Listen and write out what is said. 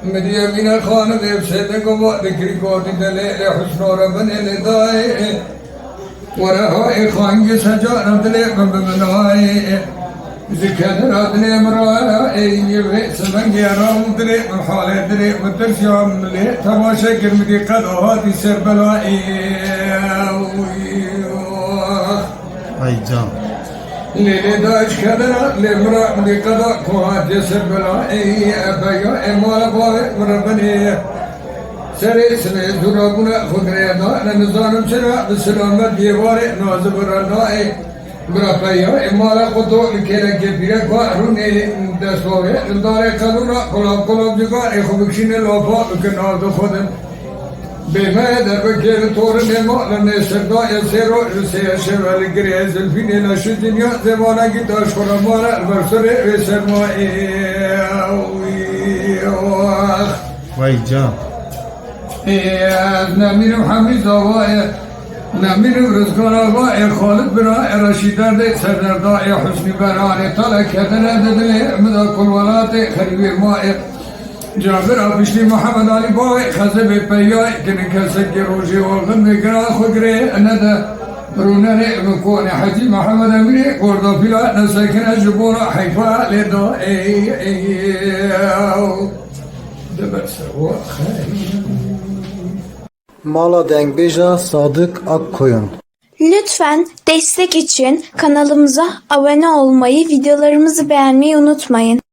مديا من الخان بسيدك وذكرك ودليل حسن ربنا لداي ورهاي خانج سجارة دليل بمناي ذكر رادني مراي يبي سمن يرام دليل محال دليل مترجم دليل تماشى كرمتي قد هاتي سربلائي Ay can. ليلي داش كذا لمرا من قضاء كوها جسر بلائي أبيا إمال باي مربني سري سري درابنا خدري دا نزانم شرا بسلامة ديواري نازب رنائي برابيا إمال قطو لكيلا كبيرة قاروني دستوري نداري قانونا قلاب جغار إخبكشين اللوفا لكنا دو خدم بما دربكير طور نما لنسردا يسيرو يسير الجريز الفيني لشدنيا زمانا كتاش خرمانا البرسري وسرمائي Vay can. نمير محمد زوايا نمير رزقنا واي خالد بنا رشيدان دي سردار داي حسني براني طلق هدنا ددلي مدى كل ولاتي خريبي مائي جابر أبشتي محمد علي باي خزب بياي كنك سكي روجي والغن كرا خقري أندا بروناني مكوني حجي محمد أمري قرد فيلا نسكن جبورا حيفا لدو دبر سوا خير Mala Dengbeja Sadık Akkoyun. Lütfen destek için kanalımıza abone olmayı, videolarımızı beğenmeyi unutmayın.